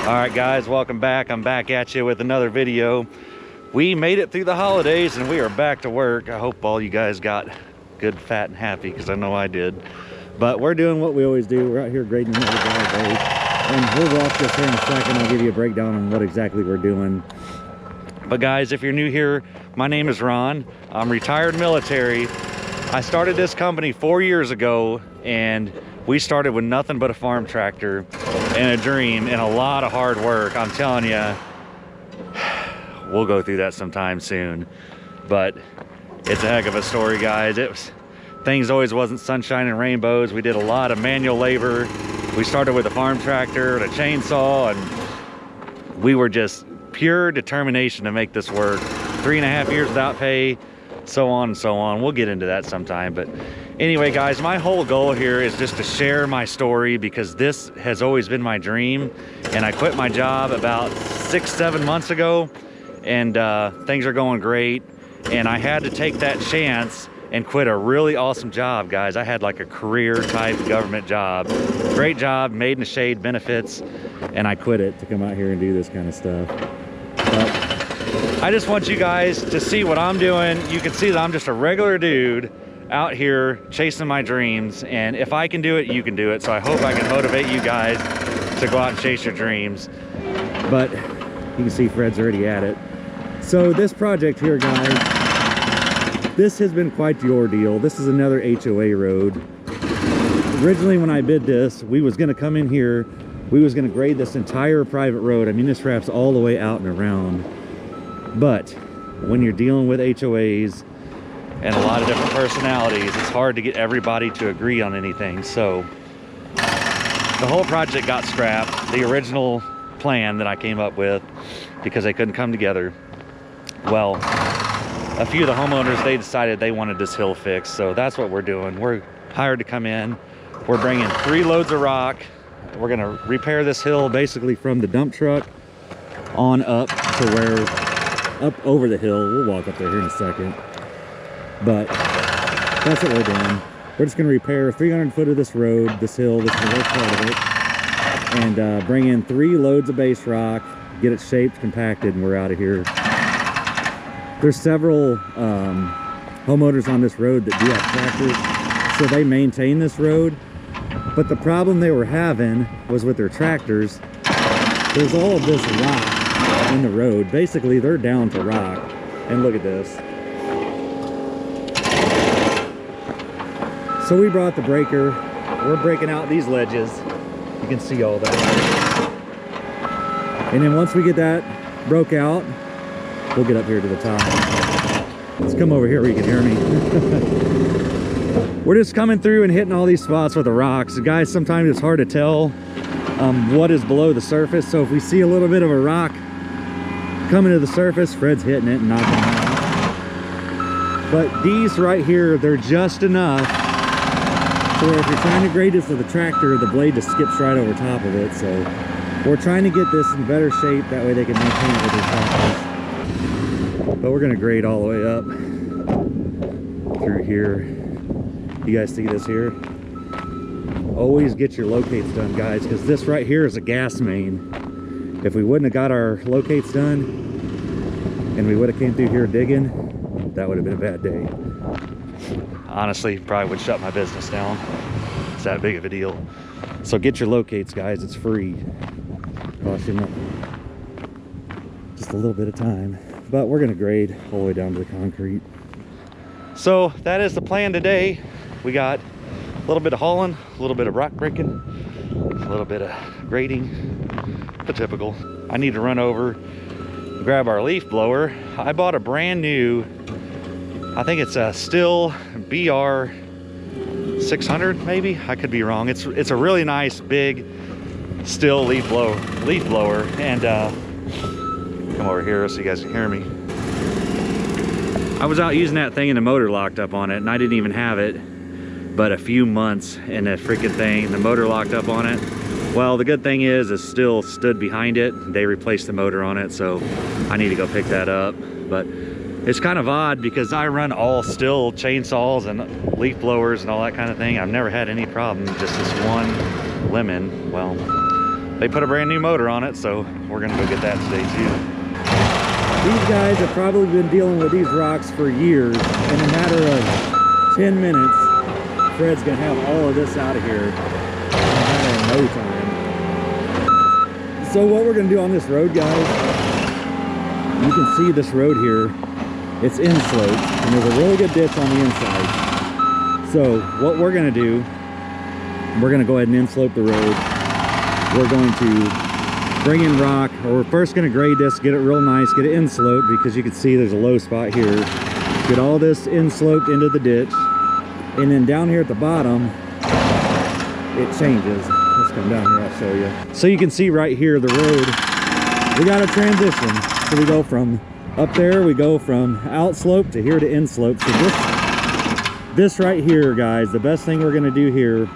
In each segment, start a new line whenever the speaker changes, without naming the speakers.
All right guys, welcome back. I'm back at you with another video. We made it through the holidays and we are back to work. I hope all you guys got good, fat, and happy, because I know I did. But we're doing what we always do. We're out here grading another driveway, and we'll walk this here in a second. I'll give you a breakdown on what exactly we're doing. But guys, if you're new here, my name is Ron. I'm retired military. I started this company 4 years ago, and we started with nothing but a farm tractor and a dream and a lot of hard work. I'm telling you, we'll go through that sometime soon. But it's a heck of a story, guys. Things always wasn't sunshine and rainbows. We did a lot of manual labor. We started with a farm tractor and a chainsaw, and we were just pure determination to make this work. 3.5 years without pay, so on and so on. We'll get into that sometime. But anyway, guys, my whole goal here is just to share my story, because this has always been my dream. And I quit my job about 6-7 months ago, and things are going great. And I had to take that chance and quit a really awesome job, guys. I had like a career type government job. Great job, made in the shade, benefits, and I quit it to come out here and do this kind of stuff. But I just want you guys to see what I'm doing. You can see that I'm just a regular dude out here chasing my dreams, and if I can do it, you can do it. So I hope I can motivate you guys to go out and chase your dreams. But you can see Fred's already at it. So this project here, guys, this has been quite the ordeal. This is another HOA road. Originally, when I bid this, we was gonna come in here, we was gonna grade this entire private road. I mean, this wraps all the way out and around. But when you're dealing with HOAs and a lot of different personalities, it's hard to get everybody to agree on anything. So the whole project got scrapped, the original plan that I came up with, because they couldn't come together. Well, a few of the homeowners, they decided they wanted this hill fixed, so that's what we're doing. We're hired to come in. We're bringing 3 loads of rock. We're gonna repair this hill basically from the dump truck on up to where, up over the hill. We'll walk up there here in a second. But that's what we're doing. We're just gonna repair 300 foot of this road, this hill, this is the worst part of it, and bring in 3 loads of base rock, get it shaped, compacted, and we're out of here. There's several homeowners on this road that do have tractors, so they maintain this road. But the problem they were having was with their tractors, there's all of this rock in the road. Basically, they're down to rock. And look at this. So we brought the breaker. We're breaking out these ledges. You can see all that. And then once we get that broke out, we'll get up here to the top. Let's come over here where you can hear me. We're just coming through and hitting all these spots with the rocks. Guys, sometimes it's hard to tell what is below the surface. So if we see a little bit of a rock coming to the surface, Fred's hitting it and knocking it out. But these right here, they're just enough so if you're trying to grade this with a tractor, the blade just skips right over top of it. So we're trying to get this in better shape, that way they can maintain it with their tractors. But we're gonna grade all the way up through here. You guys see this here? Always get your locates done, guys, because this right here is a gas main. If we wouldn't have got our locates done and we would have came through here digging, that would have been a bad day. Honestly, probably would shut my business down. It's that big of a deal. So get your locates, guys. It's free. Cost you nothing. Just a little bit of time. But we're gonna grade all the way down to the concrete. So that is the plan today. We got a little bit of hauling, a little bit of rock breaking, a little bit of grading, the typical. I need to run over, grab our leaf blower. I bought a brand new, I think it's a Stihl BR 600 maybe, I could be wrong. It's a really nice big Stihl leaf blower, and come over here so you guys can hear me. I was out using that thing and the motor locked up on it, and I didn't even have it but a few months, and the freaking thing, the motor locked up on it. Well, the good thing is it still stood behind it. They replaced the motor on it, so I need to go pick that up. But it's kind of odd because I run all Stihl chainsaws and leaf blowers and all that kind of thing. I've never had any problem, just this one lemon. Well, they put a brand new motor on it, so we're gonna go get that today too.
These guys have probably been dealing with these rocks for years. In a matter of 10 minutes, Fred's gonna have all of this out of here in a matter of no time. So what we're gonna do on this road, guys, you can see this road here. It's inslope, and there's a really good ditch on the inside. So what we're gonna do, we're gonna go ahead and inslope the road. We're going to bring in rock, or we're first gonna grade this, get it real nice, get it inslope, because you can see there's a low spot here. Get all this insloped into the ditch, and then down here at the bottom, it changes. Let's come down here, I'll show you. So you can see right here, the road, we got a transition. So we go from up there, we go from outslope to here to inslope. So this right here, guys, the best thing we're gonna do here,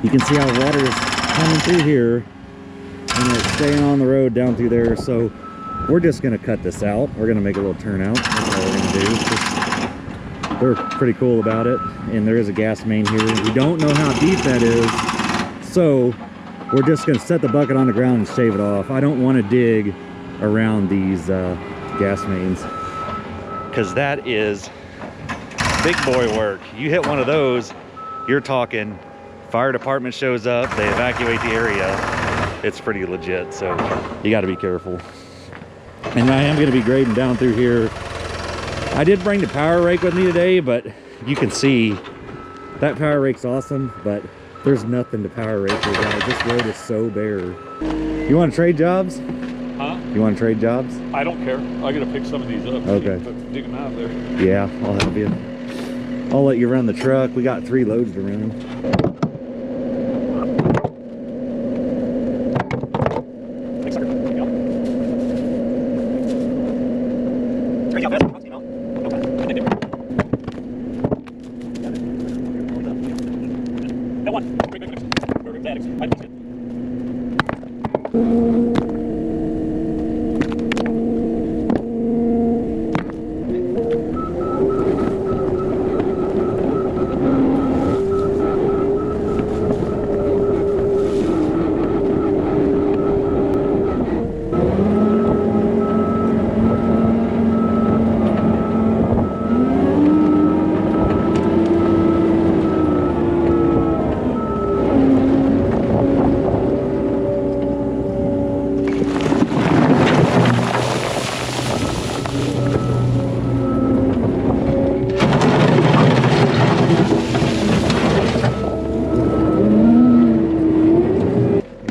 you can see how water is coming through here and it's staying on the road down through there. So we're just gonna cut this out. We're gonna make a little turnout. That's all we're gonna do. They're pretty cool about it. And there is a gas main here. We don't know how deep that is. So we're just gonna set the bucket on the ground and shave it off. I don't wanna dig around these gas mains,
because that is big boy work. You hit one of those, you're talking fire department shows up, they evacuate the area. It's pretty legit, so you got to be careful.
And I am going to be grading down through here. I did bring the power rake with me today, but you can see that power rake's awesome, but there's nothing to power rake here, guys. This road is so bare. You want to trade jobs?
Huh?
You want to trade jobs?
I don't care. I gotta pick some of these up.
Okay.
Dig them out there.
Yeah, I'll help you. I'll let you run the truck. We got 3 loads to run.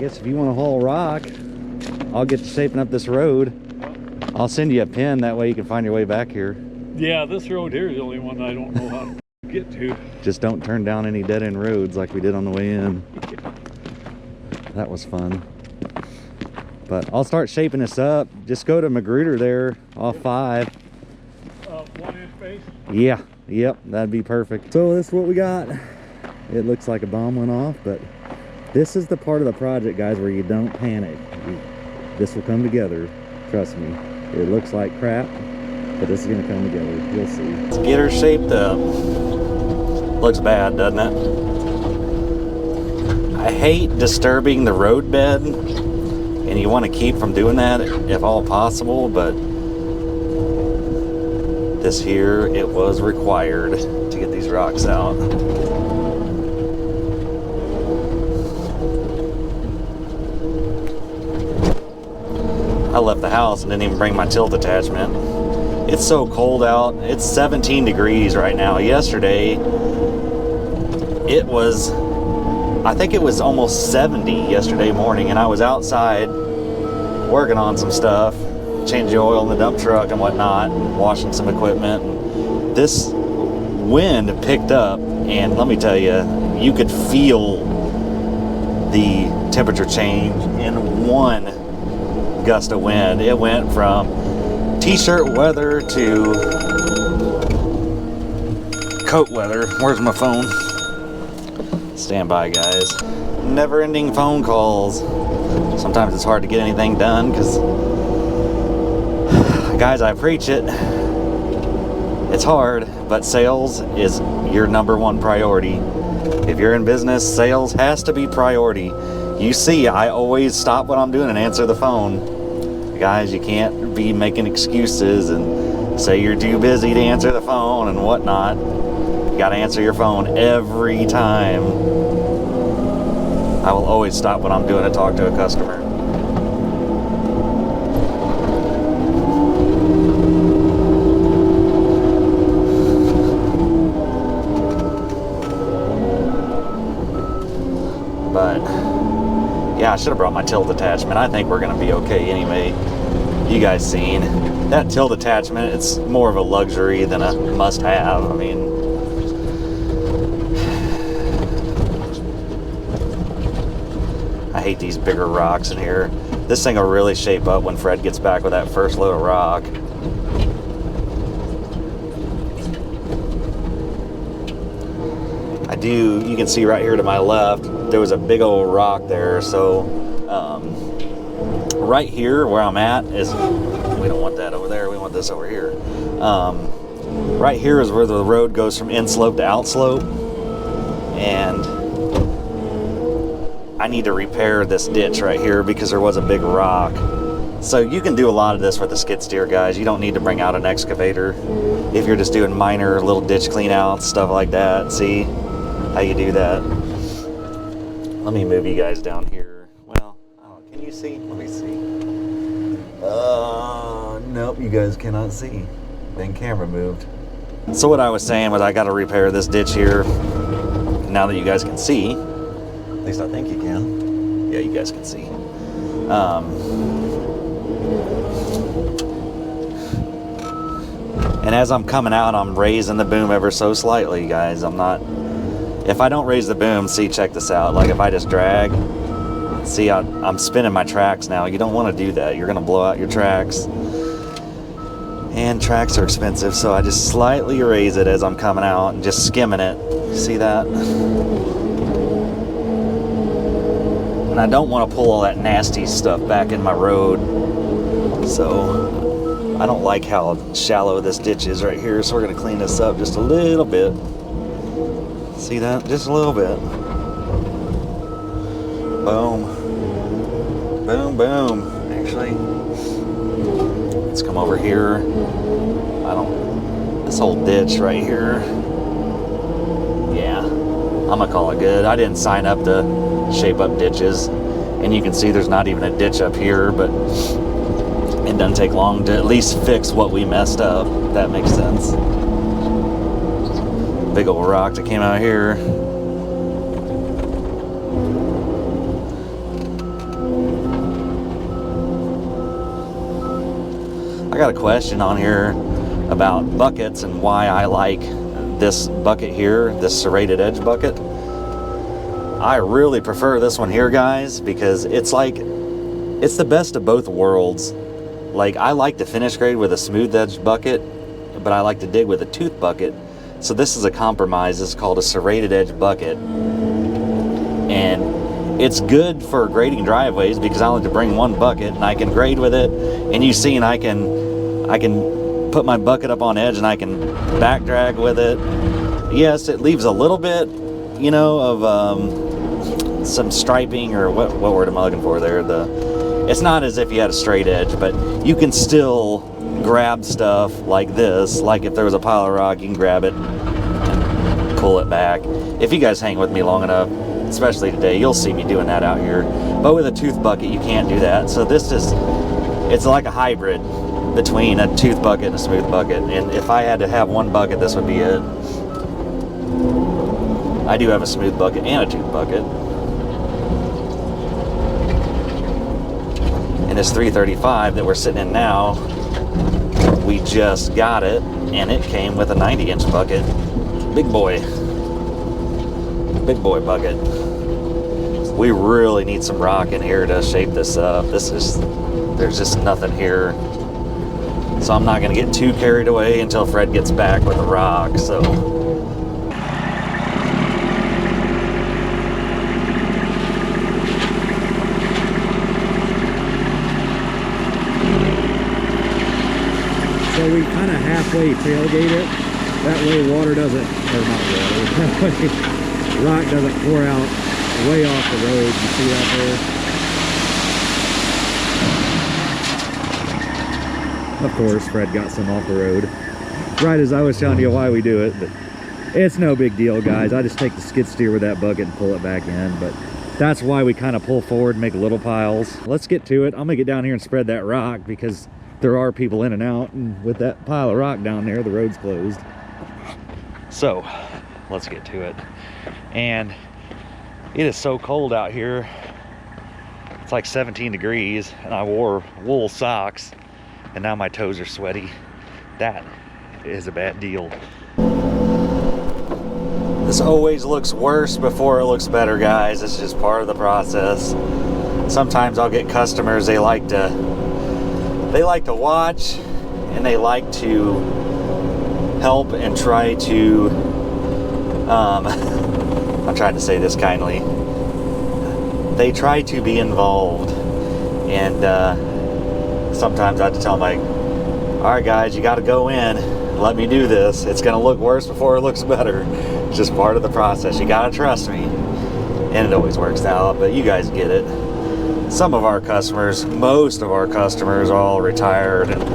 If you want to haul rock, I'll get to shaping up this road. I'll send you a pin, that way you can find your way back here.
Yeah, this road here is the only one I don't know how to get to.
Just don't turn down any dead-end roads like we did on the way in. That was fun. But I'll start shaping this up. Just go to Magruder there, off 5.
1-inch base?
Yeah, yep, that'd be perfect. So this is what we got. It looks like a bomb went off, but this is the part of the project, guys, where you don't panic. This will come together, trust me. It looks like crap, but this is gonna come together. You'll see.
Let's get her shaped up. Looks bad, doesn't it? I hate disturbing the road bed, and you want to keep from doing that if all possible, but this here, it was required to get these rocks out. I left the house and didn't even bring my tilt attachment. It's so cold out. It's 17 degrees right now. Yesterday, it was, I think it was almost 70 yesterday morning, and I was outside working on some stuff, changing oil in the dump truck and whatnot, and washing some equipment. This wind picked up, and let me tell you, you could feel the temperature change in one gust of wind. It went from t-shirt weather to coat weather. Where's my phone? Stand by, guys. Never-ending phone calls. Sometimes it's hard to get anything done because, guys, I preach it. It's hard, but sales is your #1 priority. If you're in business, sales has to be priority. You see, I always stop what I'm doing and answer the phone. Guys, you can't be making excuses and say you're too busy to answer the phone and whatnot. You gotta answer your phone every time. I will always stop what I'm doing to talk to a customer. But yeah, I should have brought my tilt attachment. I think we're gonna be okay anyway. You guys seen that tilt attachment? It's more of a luxury than a must-have. I mean, I hate these bigger rocks in here. This thing will really shape up when Fred gets back with that first load of rock. You can see right here to my left, there was a big old rock there. So right here where I'm at is, we don't want that over there, we want this over here. Right here is where the road goes from inslope to outslope, and I need to repair this ditch right here because there was a big rock. So you can do a lot of this with a skid steer, guys. You don't need to bring out an excavator if you're just doing minor little ditch clean outs, stuff like that. See how you do that? Let me move you guys down here. Well, can you see? Let me see. Nope, you guys cannot see. Then camera moved. So what I was saying was I got to repair this ditch here. Now that you guys can see, at least I think you can. Yeah, you guys can see. And as I'm coming out, I'm raising the boom ever so slightly, guys. If I don't raise the boom, see, check this out. Like if I just drag, see, I'm spinning my tracks now. You don't want to do that. You're going to blow out your tracks. And tracks are expensive, so I just slightly raise it as I'm coming out and just skimming it. See that? And I don't want to pull all that nasty stuff back in my road. So I don't like how shallow this ditch is right here, so we're going to clean this up just a little bit. See that? Just a little bit. Boom. Boom, boom. Actually, let's come over here. This whole ditch right here. Yeah, I'm gonna call it good. I didn't sign up to shape up ditches. And you can see there's not even a ditch up here, but it doesn't take long to at least fix what we messed up. If that makes sense. Big old rock that came out here. I got a question on here about buckets and why I like this bucket here, this serrated edge bucket. I really prefer this one here, guys, because it's the best of both worlds. Like, I like to finish grade with a smooth edge bucket, but I like to dig with a tooth bucket. So this is a compromise. This is called a serrated edge bucket. And it's good for grading driveways because I only have to bring one bucket and I can grade with it. And you've seen I can put my bucket up on edge and I can back drag with it. Yes, it leaves a little bit, you know, of some striping, or what word am I looking for there? It's not as if you had a straight edge, but you can still grab stuff like this. Like if there was a pile of rock, you can grab it and pull it back. If you guys hang with me long enough, especially today, you'll see me doing that out here. But with a tooth bucket, you can't do that. So it's like a hybrid between a tooth bucket and a smooth bucket. And if I had to have one bucket, this would be it. I do have a smooth bucket and a tooth bucket. And this 335 that we're sitting in now, we just got it, and it came with a 90-inch bucket. Big boy bucket. We really need some rock in here to shape this up. There's just nothing here. So I'm not gonna get too carried away until Fred gets back with the rock, so.
So we kind of halfway tailgate it. That way water doesn't, or not water, that way rock doesn't pour out way off the road. You see that there? Of course, Fred got some off the road. Right as I was telling you why we do it, but it's no big deal, guys. I just take the skid steer with that bucket and pull it back in, but that's why we kind of pull forward and make little piles. Let's get to it. I'm gonna get down here and spread that rock because there are people in and out, and with that pile of rock down there, the road's closed.
So let's get to it. And it is so cold out here. It's like 17 degrees, and I wore wool socks, and now my toes are sweaty. That is a bad deal. This always looks worse before it looks better, guys. It's just part of the process. Sometimes I'll get customers, they like to watch, and they like to help and try to I'm trying to say this kindly. They try to be involved, and sometimes I have to tell them, like, all right guys, you got to go in, let me do this. It's gonna look worse before it looks better. It's just part of the process. You gotta trust me. And it always works out, but you guys get it. Some of our customers, most of our customers, are all retired, and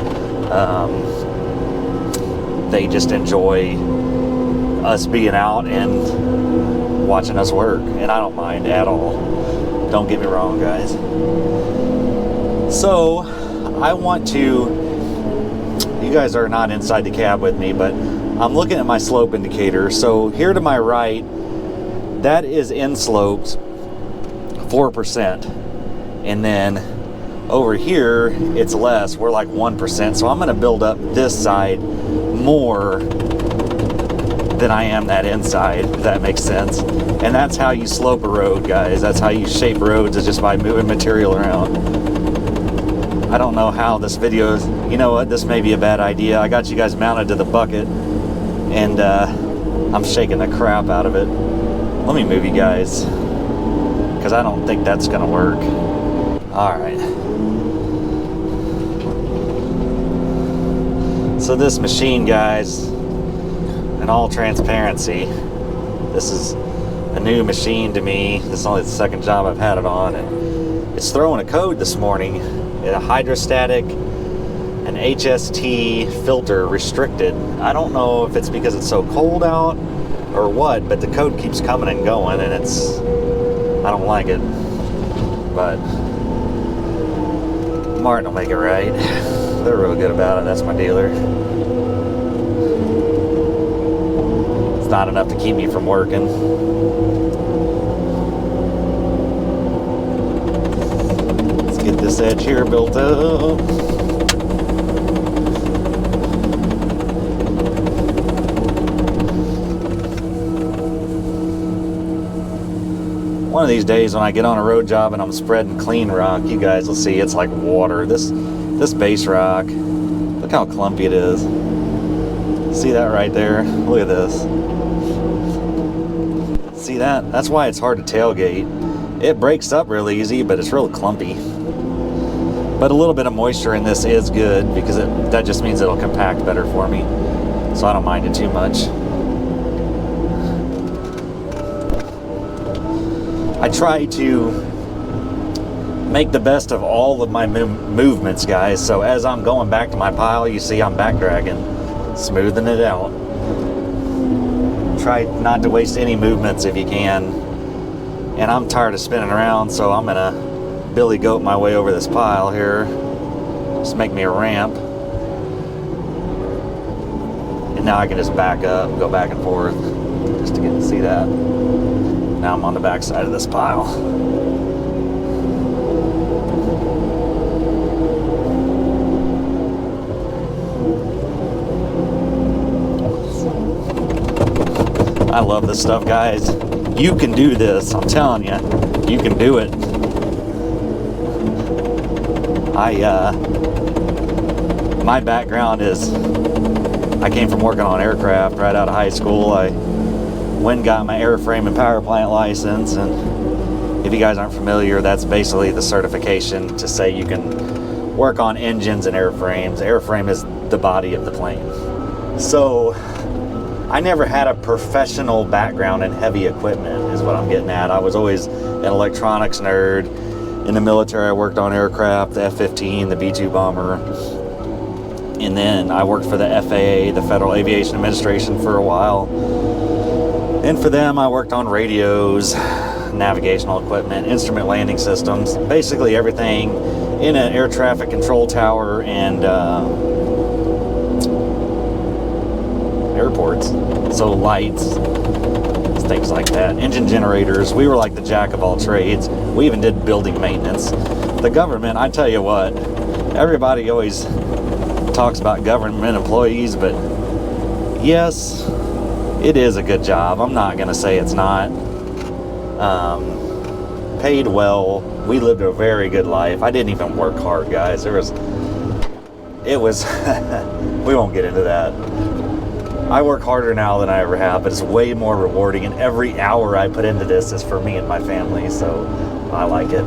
they just enjoy us being out and watching us work, and I don't mind at all. Don't get me wrong, guys. So I want to, you guys are not inside the cab with me, but I'm looking at my slope indicator. So here to my right, that is Inslope 4%, and then over here it's less. We're like 1%. So I'm going to build up this side more than I am that inside, if that makes sense. And that's how you slope a road, guys. That's how you shape roads, is just by moving material around. I don't know how this video is, you know what, this may be a bad idea. I got you guys mounted to the bucket, and I'm shaking the crap out of it. Let me move you guys, because I don't think that's gonna work. All right. So this machine, guys, in all transparency, this is a new machine to me. This is only the second job I've had it on, and it's throwing a code this morning. A hydrostatic, an HST filter restricted. I don't know if it's because it's so cold out or what, but the code keeps coming and going, and it's, I don't like it. But Martin will make it right. They're real good about it. That's my dealer. It's not enough to keep me from working. Get this edge here built up. One of these days when I get on a road job and I'm spreading clean rock, you guys will see it's like water. This base rock, look how clumpy it is. See that right there? Look at this. See that? That's why it's hard to tailgate. It breaks up real easy, but it's real clumpy. But a little bit of moisture in this is good, because that just means it'll compact better for me. So I don't mind it too much. I try to make the best of all of my movements, guys. So as I'm going back to my pile, you see I'm back dragging, smoothing it out. Try not to waste any movements if you can. And I'm tired of spinning around, so I'm gonna Billy goat my way over this pile here. Just make me a ramp. And now I can just back up and go back and forth just to get to see that. Now I'm on the back side of this pile. I love this stuff, guys. You can do this, I'm telling you. You can do it. My background is, I came from working on aircraft right out of high school. I went and got my airframe and power plant license, and if you guys aren't familiar, that's basically the certification to say you can work on engines and airframes. Airframe is the body of the plane. So I never had a professional background in heavy equipment, is what I'm getting at. I was always an electronics nerd. In the military, I worked on aircraft, the F-15, the B-2 bomber. And then I worked for the FAA, the Federal Aviation Administration, for a while. And for them, I worked on radios, navigational equipment, instrument landing systems, basically everything in an air traffic control tower and airports. So lights, things like that, engine generators. We were like the jack of all trades. We even did building maintenance. The government, I tell you what, everybody always talks about government employees, but yes, it is a good job. I'm not gonna say it's not. Paid well. We lived a very good life. I didn't even work hard, guys. It was we won't get into that. I work harder now than I ever have, but it's way more rewarding, and every hour I put into this is for me and my family, so I like it.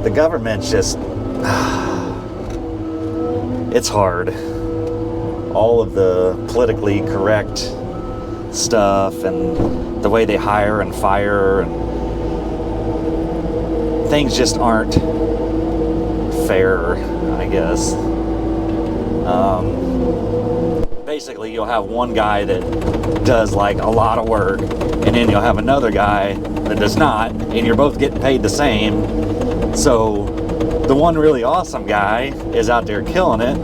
The government's just it's hard. All of the politically correct stuff and the way they hire and fire, and things just aren't fair, I guess. Basically, you'll have one guy that does like a lot of work, and then you'll have another guy that does not, and you're both getting paid the same. So the one really awesome guy is out there killing it,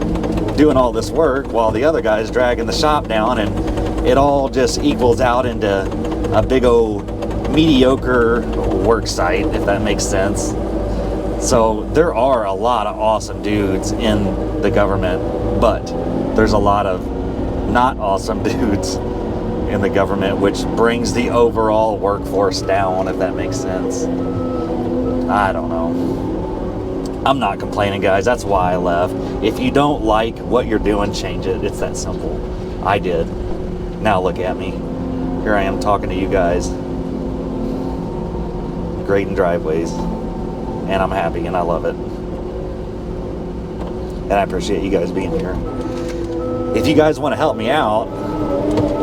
doing all this work, while the other guy is dragging the shop down, and it all just equals out into a big old mediocre work site, if that makes sense. So there are a lot of awesome dudes in the government, but there's a lot of not awesome dudes in the government, which brings the overall workforce down, if that makes sense. I don't know. I'm not complaining, guys. That's why I left. If you don't like what you're doing, change it. It's that simple. I did. Now look at me. Here I am talking to you guys, grading driveways, and I'm happy and I love it. And I appreciate you guys being here. If you guys want to help me out,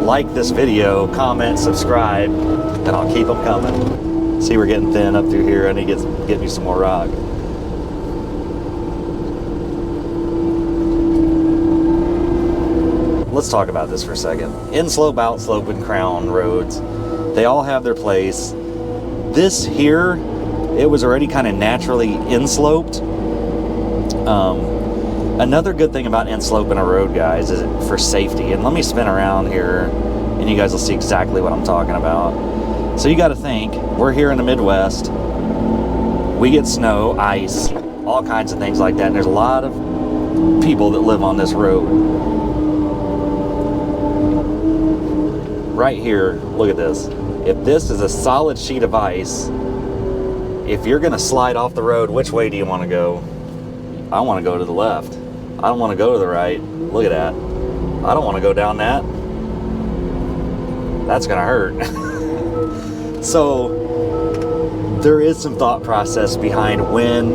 like this video, comment, subscribe, and I'll keep them coming. See, we're getting thin up through here. I need to get me some more rock. Let's talk about this for a second. Inslope, outslope, and crown roads, they all have their place. This here, it was already kind of naturally insloped. Another good thing about insloping a road, guys, is for safety. And let me spin around here, and you guys will see exactly what I'm talking about. So you got to think, we're here in the Midwest. We get snow, ice, all kinds of things like that. And there's a lot of people that live on this road. Right here, look at this. If this is a solid sheet of ice, if you're going to slide off the road, which way do you want to go? I want to go to the left. I don't want to go to the right. Look at that. I don't want to go down that. That's going to hurt. So there is some thought process behind when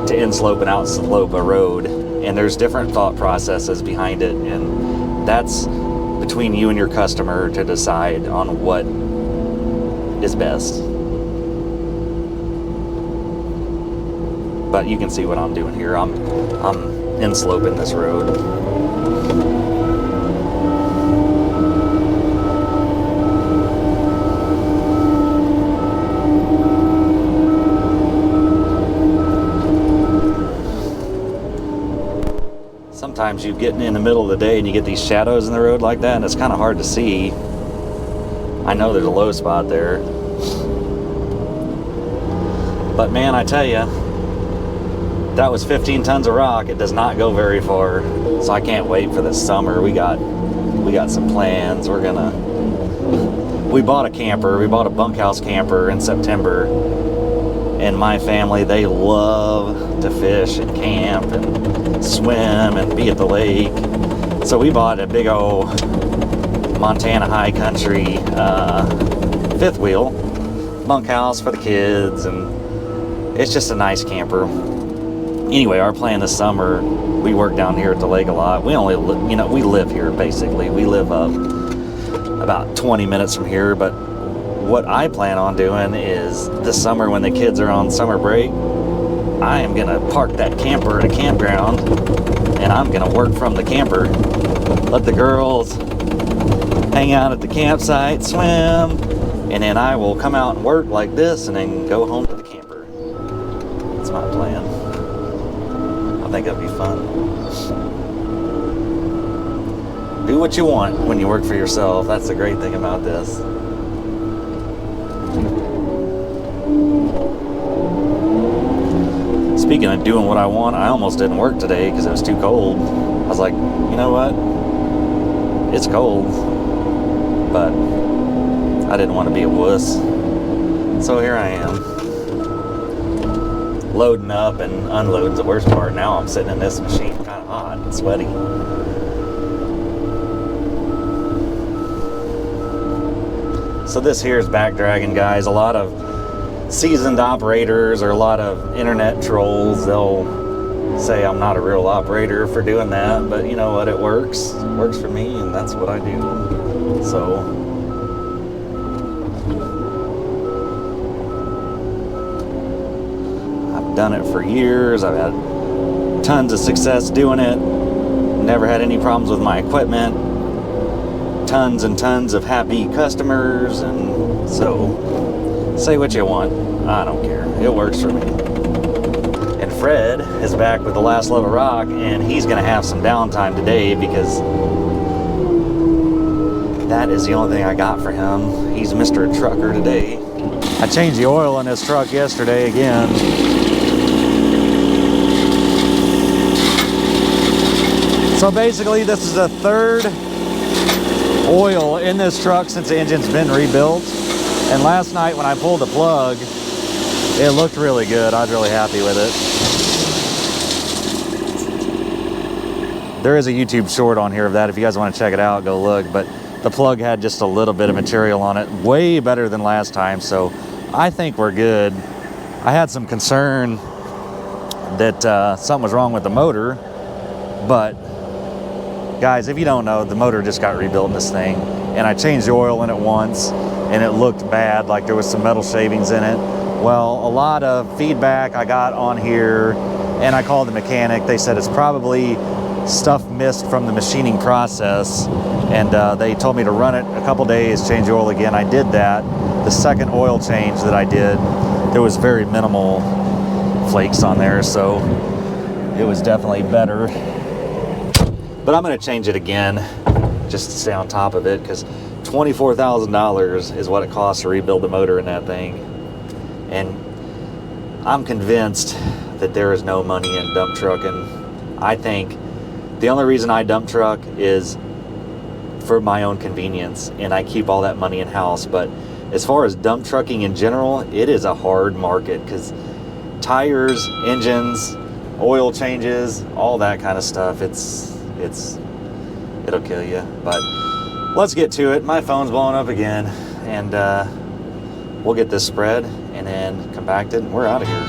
to inslope and outslope a road, and there's different thought processes behind it, and that's between you and your customer to decide on what is best. But you can see what I'm doing here. I'm insloping this road. Sometimes you get in the middle of the day and you get these shadows in the road like that, and it's kind of hard to see. I know there's a low spot there. But man, I tell you, that was 15 tons of rock. It does not go very far. So I can't wait for this summer. We got some plans. We bought a camper. We bought a bunkhouse camper in September. And my family, they love to fish and camp and swim and be at the lake. So we bought a big old Montana high country fifth wheel bunkhouse for the kids, and it's just a nice camper. Anyway, our plan this summer, we work down here at the lake a lot. We only we live here basically. We live up about 20 minutes from here, but what I plan on doing is this summer when the kids are on summer break, I am gonna park that camper at a campground and I'm gonna work from the camper. Let the girls hang out at the campsite, swim, and then I will come out and work like this and then go home to the camper. That's my plan. I think that'd be fun. Do what you want when you work for yourself. That's the great thing about this. Speaking of doing what I want, I almost didn't work today because it was too cold. I was like, you know what? It's cold, but I didn't want to be a wuss. So here I am. Loading up and unloading the worst part. Now I'm sitting in this machine kind of hot and sweaty. So this here is back dragging, guys. A lot of seasoned operators or a lot of internet trolls, they'll say I'm not a real operator for doing that, but you know what, it works. It works for me, and that's what I do. So I've done it for years. I've had tons of success doing it. Never had any problems with my equipment. Tons and tons of happy customers, and so say what you want, I don't care. It works for me. And Fred is back with the last load of rock, and he's gonna have some downtime today because that is the only thing I got for him. He's Mr. Trucker today. I changed the oil in this truck yesterday again. So basically this is the third oil in this truck since the engine's been rebuilt. And last night when I pulled the plug, it looked really good. I was really happy with it. There is a YouTube short on here of that. If you guys want to check it out, go look. But the plug had just a little bit of material on it, way better than last time. So I think we're good. I had some concern that something was wrong with the motor, but guys, if you don't know, the motor just got rebuilt in this thing, and I changed the oil in it once, and it looked bad, like there was some metal shavings in it. Well, a lot of feedback I got on here, and I called the mechanic. They said it's probably stuff missed from the machining process, and they told me to run it a couple days, change the oil again. I did that. The second oil change that I did, there was very minimal flakes on there, so it was definitely better. But I'm gonna change it again just to stay on top of it, because $24,000 is what it costs to rebuild the motor in that thing. And I'm convinced that there is no money in dump trucking. I think the only reason I dump truck is for my own convenience, and I keep all that money in house. But as far as dump trucking in general, it is a hard market, because tires, engines, oil changes, all that kind of stuff, it'll kill you. But let's get to it. My phone's blowing up again, and we'll get this spread and then compacted, and we're out of here.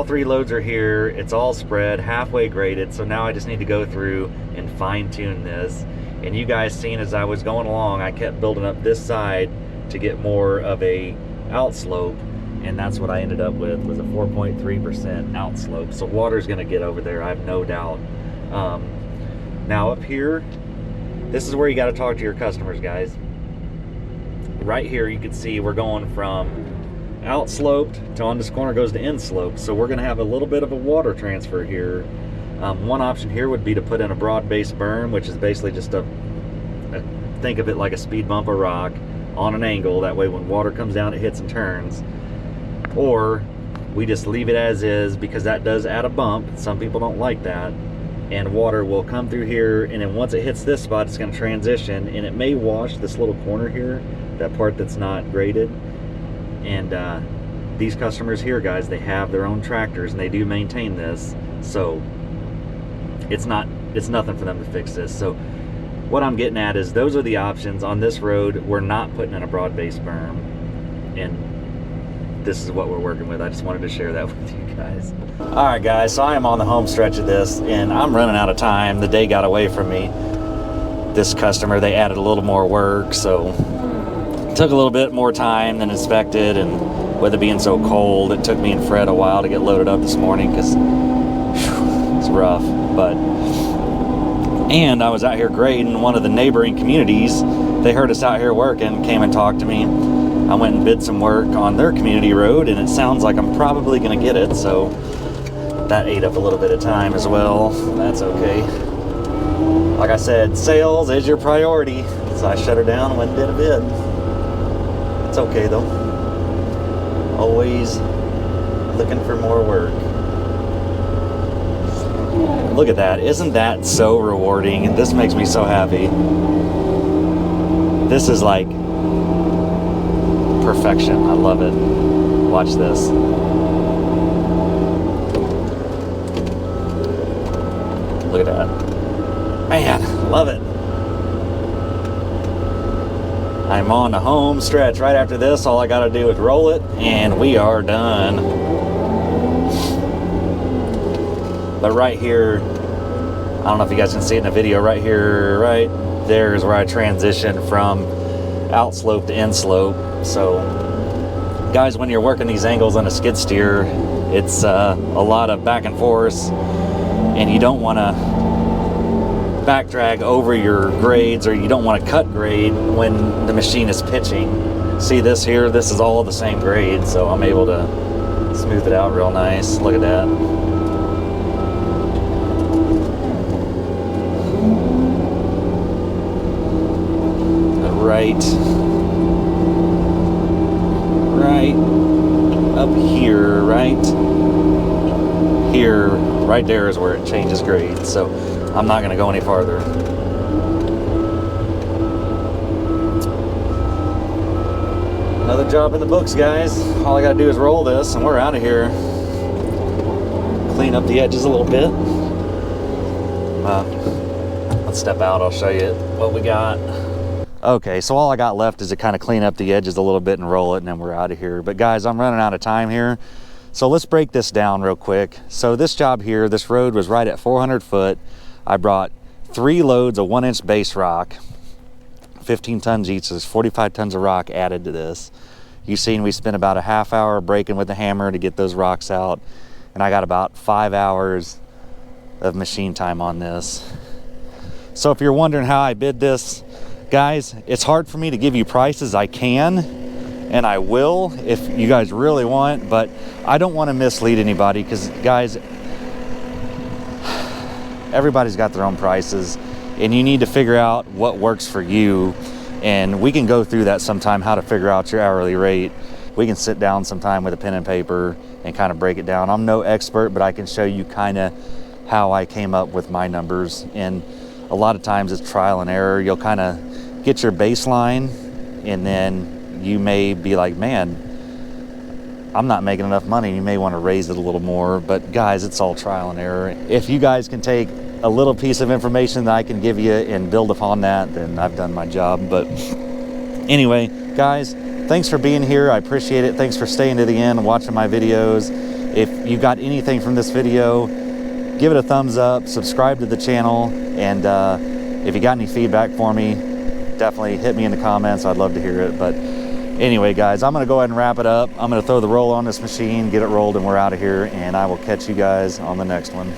three loads are here. It's all spread, halfway graded. So now I just need to go through and fine tune this. And you guys seen as I was going along, I kept building up this side to get more of a outslope. And that's what I ended up with, was a 4.3% outslope. So water's gonna get over there, I have no doubt. Now up here, this is where you gotta talk to your customers, guys. Right here, you can see we're going from outsloped to on this corner goes to inslope. So we're gonna have a little bit of a water transfer here. One option here would be to put in a broad-based berm, which is basically just think of it like a speed bump of rock on an angle. That way when water comes down, it hits and turns. Or we just leave it as is, because that does add a bump. Some people don't like that. And water will come through here, and then once it hits this spot, it's gonna transition, and it may wash this little corner here, that part that's not graded. And these customers here, guys, they have their own tractors and they do maintain this. So it's nothing for them to fix this. So what I'm getting at is those are the options. On this road, we're not putting in a broad-based berm, and this is what we're working with. I just wanted to share that with you guys. All right, guys, so I am on the home stretch of this, and I'm running out of time. The day got away from me. This customer, they added a little more work, so it took a little bit more time than expected, and with it being so cold, it took me and Fred a while to get loaded up this morning, because it's rough. And I was out here grading one of the neighboring communities. They heard us out here working, came and talked to me. I went and bid some work on their community road, and it sounds like I'm probably gonna get it, so that ate up a little bit of time as well. That's okay. Like I said, sales is your priority, so I shut her down and went and did a bid. It's okay though. Always looking for more work. Look at that. Isn't that so rewarding? And this makes me so happy. This is like perfection. I love it. Watch this. Look at that. Man, love it. I'm on the home stretch. Right after this, all I gotta do is roll it, and we are done. But right here, I don't know if you guys can see it in the video, right here, right there is where I transition from outslope to inslope. So guys, when you're working these angles on a skid steer, it's a lot of back and forth, and you don't want to back drag over your grades, or you don't want to cut grade when the machine is pitching. See this here, this is all the same grade, so I'm able to smooth it out real nice. Look at that. Right up here, right there is where it changes grade, so I'm not going to go any farther. Another job in the books, guys. All I got to do is roll this and we're out of here. Clean up the edges a little bit. Let's step out, I'll show you what we got. Okay, so all I got left is to kind of clean up the edges a little bit and roll it, and then we're out of here. But guys, I'm running out of time here, so let's break this down real quick. So this job here, this road was right at 400 foot. I brought 3 loads of 1-inch base rock, 15 tons each, so there's 45 tons of rock added to this. You've seen we spent about a half hour breaking with the hammer to get those rocks out, and I got about 5 hours of machine time on this. So if you're wondering how I bid this, guys, it's hard for me to give you prices. I can, and I will if you guys really want, but I don't want to mislead anybody, because guys, everybody's got their own prices, and you need to figure out what works for you. And we can go through that sometime, how to figure out your hourly rate. We can sit down sometime with a pen and paper and kind of break it down. I'm no expert, but I can show you kind of how I came up with my numbers. And a lot of times it's trial and error. You'll kind of get your baseline, and then you may be like, man, I'm not making enough money. You may want to raise it a little more. But guys, it's all trial and error. If you guys can take a little piece of information that I can give you and build upon that, then I've done my job. But anyway, guys, thanks for being here. I appreciate it. Thanks for staying to the end and watching my videos. If you got anything from this video, give it a thumbs up, subscribe to the channel, and if you got any feedback for me, definitely hit me in the comments. I'd love to hear it. But anyway, guys, I'm gonna go ahead and wrap it up. I'm gonna throw the roll on this machine, get it rolled, and we're out of here, and I will catch you guys on the next one.